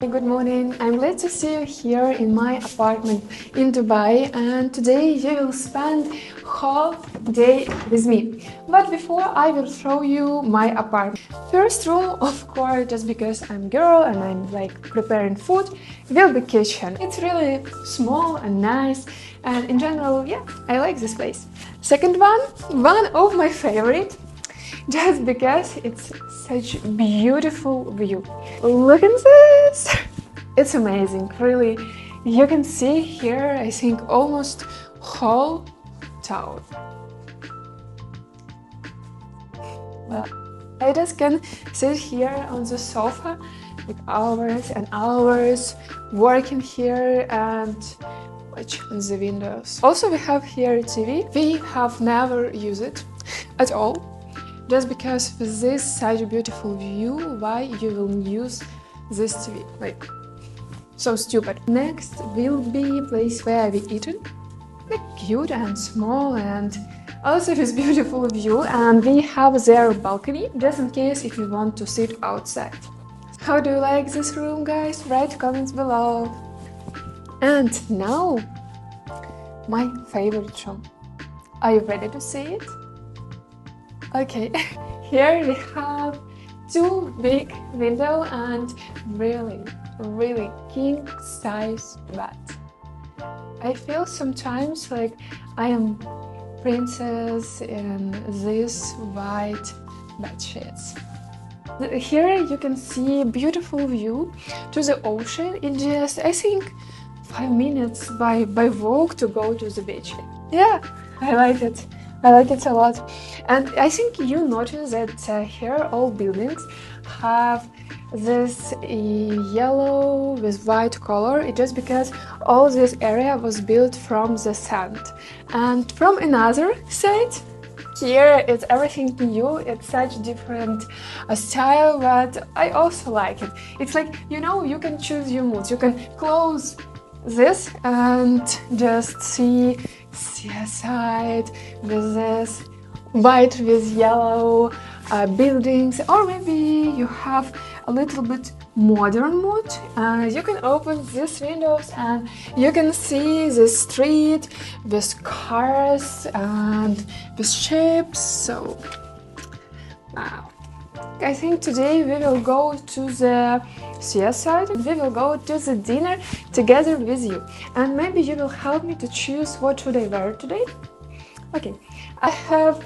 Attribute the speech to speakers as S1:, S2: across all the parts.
S1: Good morning. I'm glad to see you here in my apartment in Dubai, and today you will spend half day with me. But before I will show you my apartment. First room, of course, just because I'm a girl and I'm like preparing food, will be kitchen. It's really small and nice, and in general, yeah, I like this place. Second one of my favorite, just because it's such beautiful view. Look at this! It's amazing, really. You can see here, I think, almost whole town. Well, I just can sit here on the sofa like hours and hours, working here and watch on the windows. Also, we have here a TV. We have never used it at all. Just because with this such a beautiful view, why you will use this TV? Like, so stupid. Next will be place where we eaten. Like cute and small and also with beautiful view, and we have their balcony just in case if you want to sit outside. How do you like this room, guys? Write comments below. And now, my favorite room. Are you ready to see it? Okay, here we have two big windows and really king size bed. I feel sometimes like I am princess in these white bed sheets. Here you can see a beautiful view to the ocean in just, I think, 5 minutes by walk to go to the beach. Yeah, I like it. I like it a lot. And I think you notice that here all buildings have this yellow with white color. It's just because all this area was built from the sand. And from another side, here it's everything new. It's such different style, but I also like it. It's like, you can choose your moods. You can close this and just see seaside with this white with yellow buildings, or maybe you have a little bit modern mood. You can open these windows and you can see the street with cars and with ships. So wow, I think today we will go to the seaside. We will go to the dinner together with you, and maybe you will help me to choose what should I wear today. Okay, I have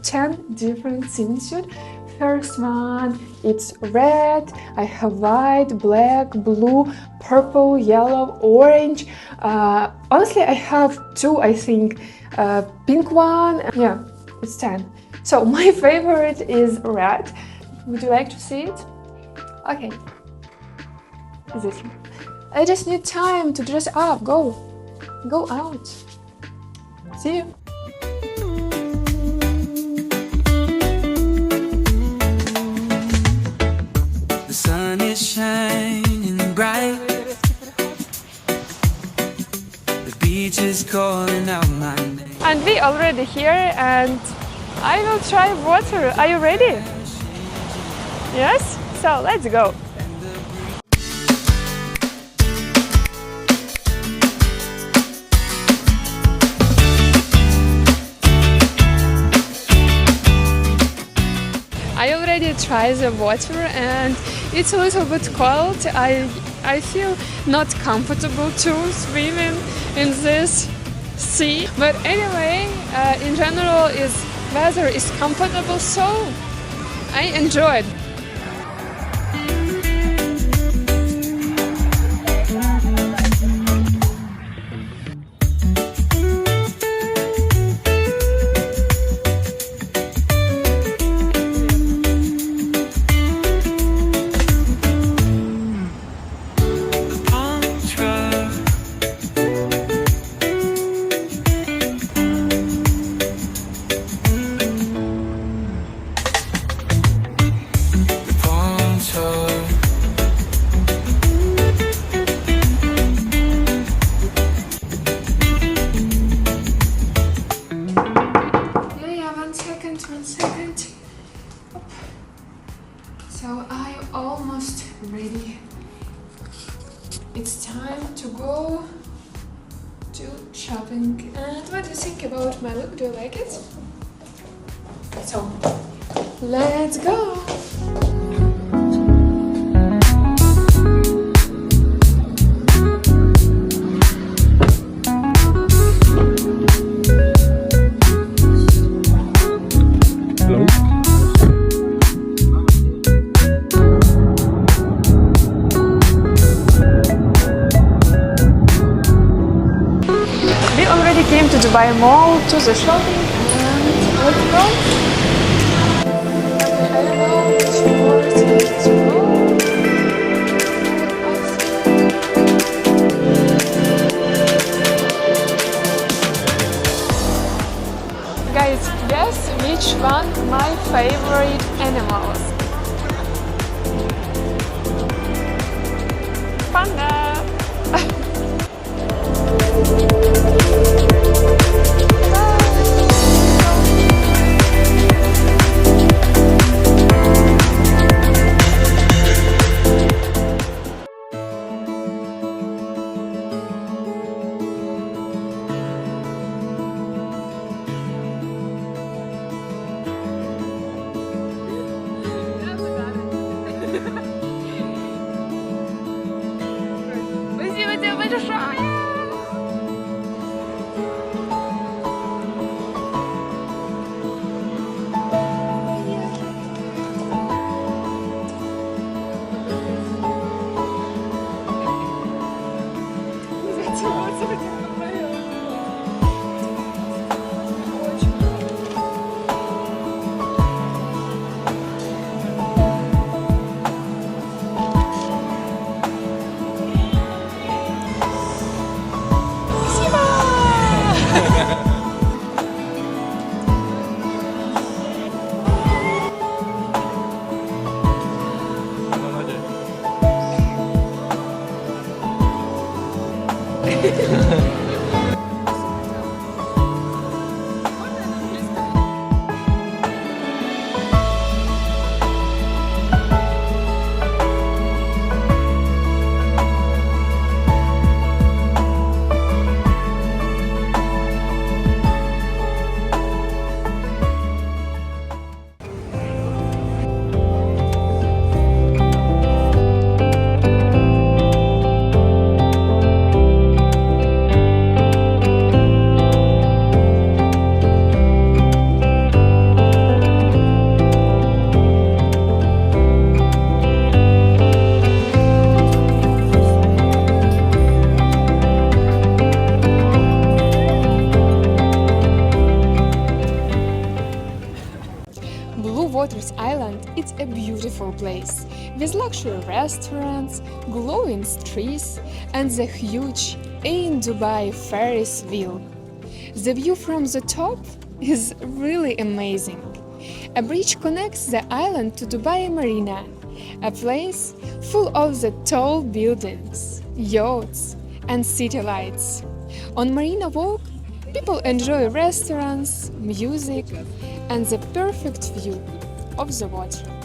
S1: 10 different swimsuits. First one, it's red. I have white, black, blue, purple, yellow, orange. Honestly, I have 2, I think, pink one. Yeah, it's 10. So my favorite is red. Would you like to see it? Okay. This one. I just need time to dress up. Go out. See you.
S2: The sun is shining bright. The beach is calling out my name.
S1: And we already here, and I will try water. Are you ready? Yes? So let's go. I already tried the water and it's a little bit cold. I feel not comfortable to swimming in this sea. But anyway, in general, weather is comfortable, so I enjoyed. it's time to go to shopping. And what do you think about my look? Do you like it? So, let's go! Came to Dubai Mall to the shopping and let's go. I don't know which more to go. Guys, guess which one my favorite animals? Panda! Bluewaters Island is a beautiful place with luxury restaurants, glowing streets, and the huge in Dubai Ferris wheel. The view from the top is really amazing. A bridge connects the island to Dubai Marina, a place full of the tall buildings, yachts, and city lights. On Marina Walk, people enjoy restaurants, music, and the perfect view of the water.